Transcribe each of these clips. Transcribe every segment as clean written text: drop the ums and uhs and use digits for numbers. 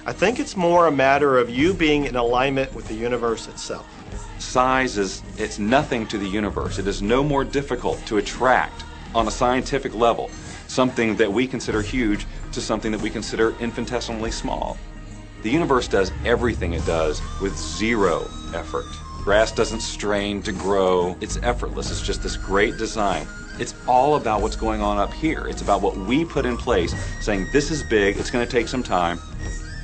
I think it's more a matter of you being in alignment with the universe itself. Size it's nothing to the universe. It is no more difficult to attract on a scientific level something that we consider huge to something that we consider infinitesimally small. The universe does everything it does with zero effort. Grass doesn't strain to grow. It's effortless. It's just this great design. It's all about what's going on up here. It's about what we put in place, saying this is big, it's going to take some time.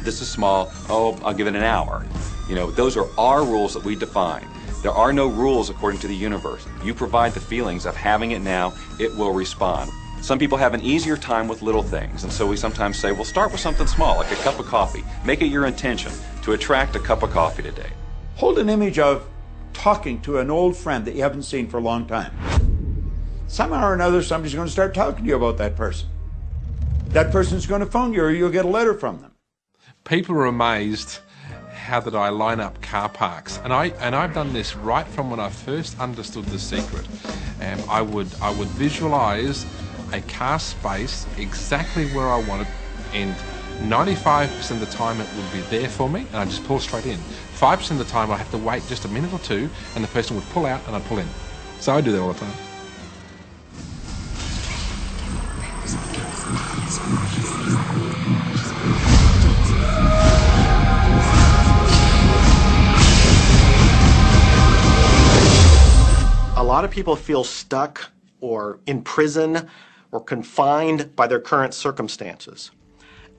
This is small, oh, I'll give it an hour. You know, those are our rules that we define. There are no rules according to the universe. You provide the feelings of having it now, it will respond. Some people have an easier time with little things, and so we sometimes say, well, start with something small, like a cup of coffee. Make it your intention to attract a cup of coffee today. Hold an image of talking to an old friend that you haven't seen for a long time. Somehow or another, somebody's going to start talking to you about that person. That person's going to phone you, or you'll get a letter from them. People are amazed how that I line up car parks, and I've done this right from when I first understood the secret. I would visualize a car space exactly where I want it, and 95% of the time it would be there for me, and I just pull straight in. 5% of the time I have to wait just a minute or two, and the person would pull out and I'd pull in. So I do that all the time. A lot of people feel stuck or in prison or confined by their current circumstances.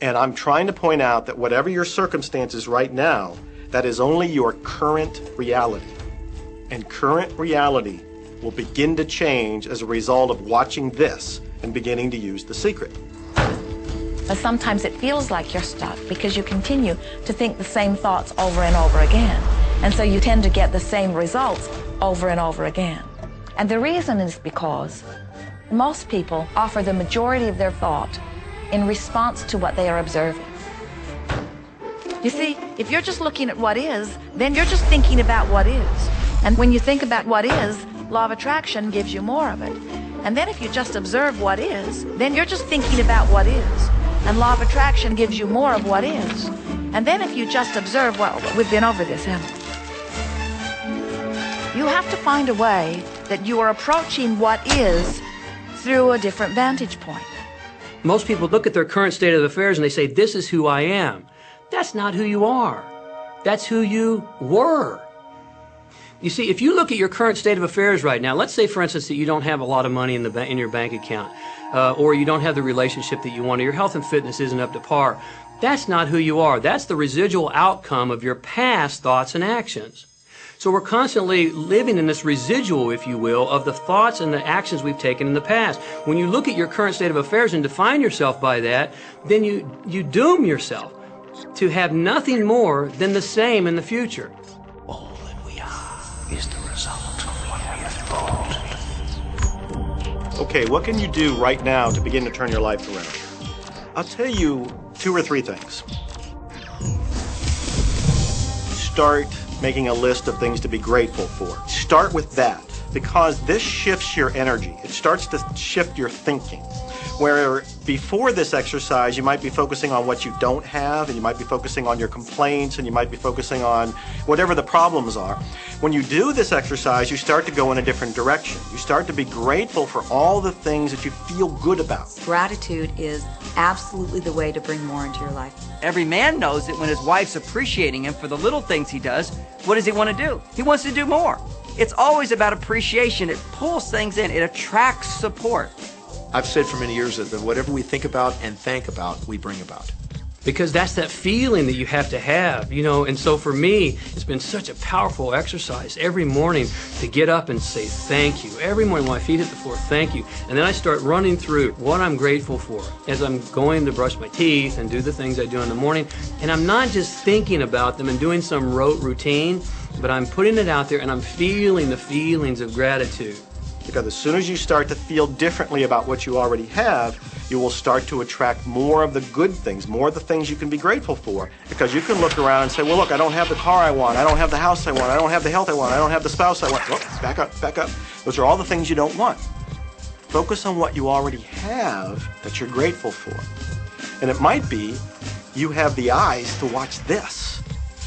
And I'm trying to point out that whatever your circumstances right now, that is only your current reality. And current reality will begin to change as a result of watching this and beginning to use the secret. But sometimes it feels like you're stuck because you continue to think the same thoughts over and over again. And so you tend to get the same results over and over again. And the reason is because most people offer the majority of their thought in response to what they are observing. You see, if you're just looking at what is, then you're just thinking about what is. And when you think about what is, law of attraction gives you more of it. And then if you just observe what is, then you're just thinking about what is. And law of attraction gives you more of what is. And then if you just observe, well, we've been over this, haven't we? You have to find a way that you are approaching what is through a different vantage point. Most people look at their current state of affairs and they say, this is who I am. That's not who you are. That's who you were. You see, if you look at your current state of affairs right now, let's say, for instance, that you don't have a lot of money in your bank account, or you don't have the relationship that you want, or your health and fitness isn't up to par. That's not who you are. That's the residual outcome of your past thoughts and actions. So we're constantly living in this residual, if you will, of the thoughts and the actions we've taken in the past. When you look at your current state of affairs and define yourself by that, then you doom yourself to have nothing more than the same in the future. All that we are is the result of what we have thought. Okay, what can you do right now to begin to turn your life around? I'll tell you 2 or 3 things. Start making a list of things to be grateful for. Start with that, because this shifts your energy. It starts to shift your thinking. Where before this exercise, you might be focusing on what you don't have, and you might be focusing on your complaints, and you might be focusing on whatever the problems are. When you do this exercise, you start to go in a different direction. You start to be grateful for all the things that you feel good about. Gratitude is absolutely the way to bring more into your life. Every man knows that when his wife's appreciating him for the little things he does, what does he want to do? He wants to do more. It's always about appreciation. It pulls things in. It attracts support. I've said for many years that whatever we think about and thank about, we bring about. Because that's that feeling that you have to have, you know. And so for me, it's been such a powerful exercise every morning to get up and say thank you. Every morning when my feet hit the floor, thank you. And then I start running through what I'm grateful for as I'm going to brush my teeth and do the things I do in the morning. And I'm not just thinking about them and doing some rote routine, but I'm putting it out there and I'm feeling the feelings of gratitude. Because as soon as you start to feel differently about what you already have, you will start to attract more of the good things, more of the things you can be grateful for. Because you can look around and say, well, look, I don't have the car I want, I don't have the house I want, I don't have the health I want, I don't have the spouse I want. Oh, back up, back up. Those are all the things you don't want. Focus on what you already have that you're grateful for. And it might be you have the eyes to watch this.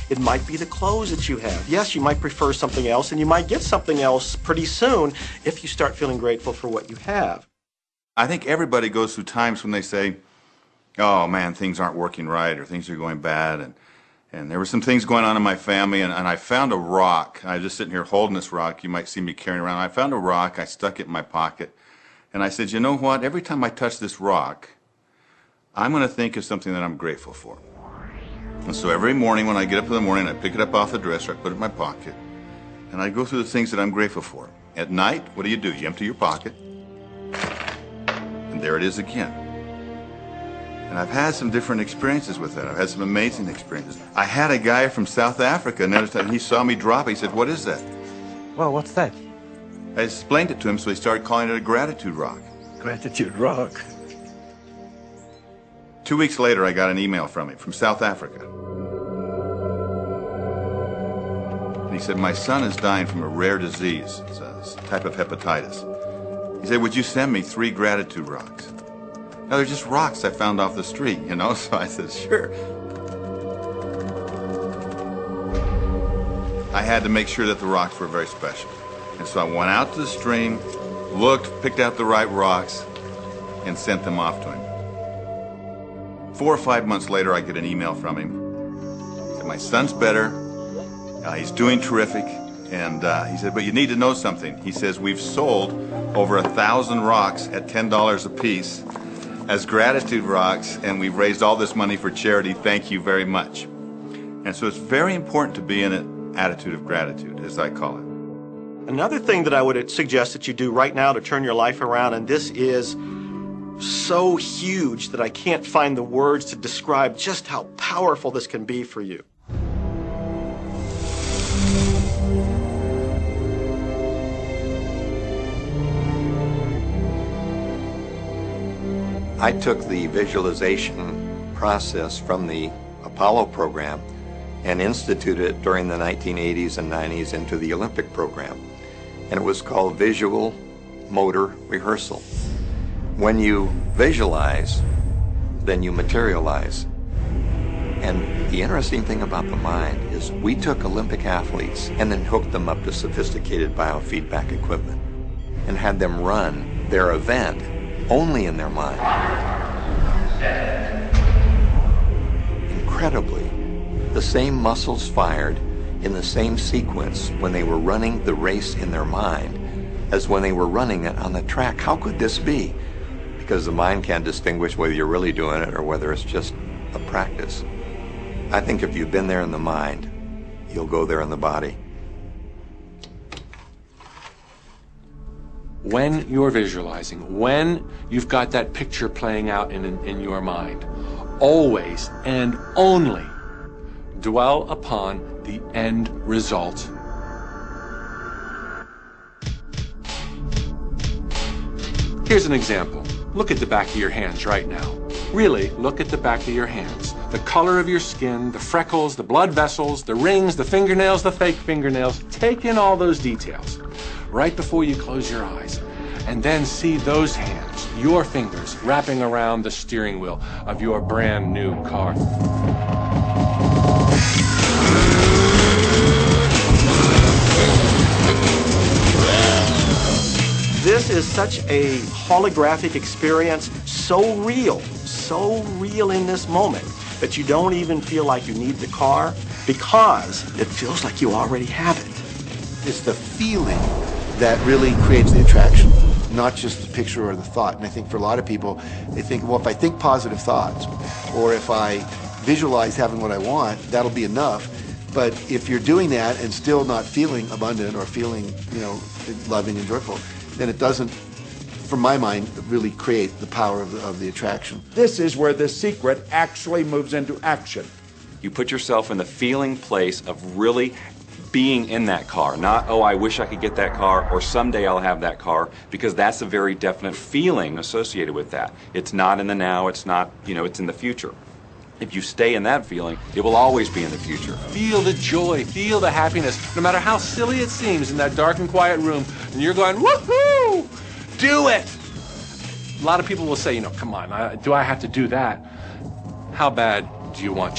It might be the clothes that you have. Yes, you might prefer something else, and you might get something else pretty soon if you start feeling grateful for what you have. I think everybody goes through times when they say, oh man, things aren't working right, or things are going bad, and there were some things going on in my family, and I found a rock. I was just sitting here holding this rock. You might see me carrying around. I found a rock. I stuck it in my pocket, and I said, you know what? Every time I touch this rock, I'm going to think of something that I'm grateful for. And so every morning when I get up in the morning, I pick it up off the dresser, I put it in my pocket, and I go through the things that I'm grateful for. At night, what do? You empty your pocket, and there it is again. And I've had some different experiences with that. I've had some amazing experiences. I had a guy from South Africa, and every time he saw me drop it, he said, what is that? Well, what's that? I explained it to him, so he started calling it a gratitude rock. Gratitude rock. 2 weeks later, I got an email from him, from South Africa. And he said, my son is dying from a rare disease. It's a type of hepatitis. He said, would you send me 3 gratitude rocks? Now, they're just rocks I found off the street, you know? So I said, sure. I had to make sure that the rocks were very special. And so I went out to the stream, looked, picked out the right rocks, and sent them off to him. 4 or 5 months later, I get an email from him. He said, my son's better. He's doing terrific. And he said, but you need to know something. He says, we've sold over 1,000 rocks at $10 a piece as gratitude rocks, and we've raised all this money for charity. Thank you very much. And so it's very important to be in an attitude of gratitude, as I call it. Another thing that I would suggest that you do right now to turn your life around, and this is so huge that I can't find the words to describe just how powerful this can be for you. I took the visualization process from the Apollo program and instituted it during the 1980s and 90s into the Olympic program. And it was called Visual Motor Rehearsal. When you visualize, then you materialize. And the interesting thing about the mind is we took Olympic athletes and then hooked them up to sophisticated biofeedback equipment and had them run their event only in their mind. Incredibly, the same muscles fired in the same sequence when they were running the race in their mind as when they were running it on the track. How could this be? Because the mind can't distinguish whether you're really doing it or whether it's just a practice. I think if you've been there in the mind, you'll go there in the body. When you're visualizing, when you've got that picture playing out in your mind, always and only dwell upon the end result. Here's an example. Look at the back of your hands right now. Really, look at the back of your hands. The color of your skin, the freckles, the blood vessels, the rings, the fingernails, the fake fingernails. Take in all those details right before you close your eyes. And then see those hands, your fingers, wrapping around the steering wheel of your brand new car. This is such a holographic experience, so real in this moment, that you don't even feel like you need the car because it feels like you already have it. It's the feeling that really creates the attraction, not just the picture or the thought. And I think for a lot of people, they think, well, if I think positive thoughts, or if I visualize having what I want, that'll be enough. But if you're doing that and still not feeling abundant or feeling, loving and joyful, then it doesn't, from my mind, really create the power of the attraction. This is where the secret actually moves into action. You put yourself in the feeling place of really being in that car, not, oh, I wish I could get that car, or someday I'll have that car, because that's a very definite feeling associated with that. It's not in the now, it's not, it's in the future. If you stay in that feeling, it will always be in the future. Feel the joy, feel the happiness, no matter how silly it seems in that dark and quiet room, and you're going, woohoo, do it. A lot of people will say, come on, do I have to do that? How bad Do you want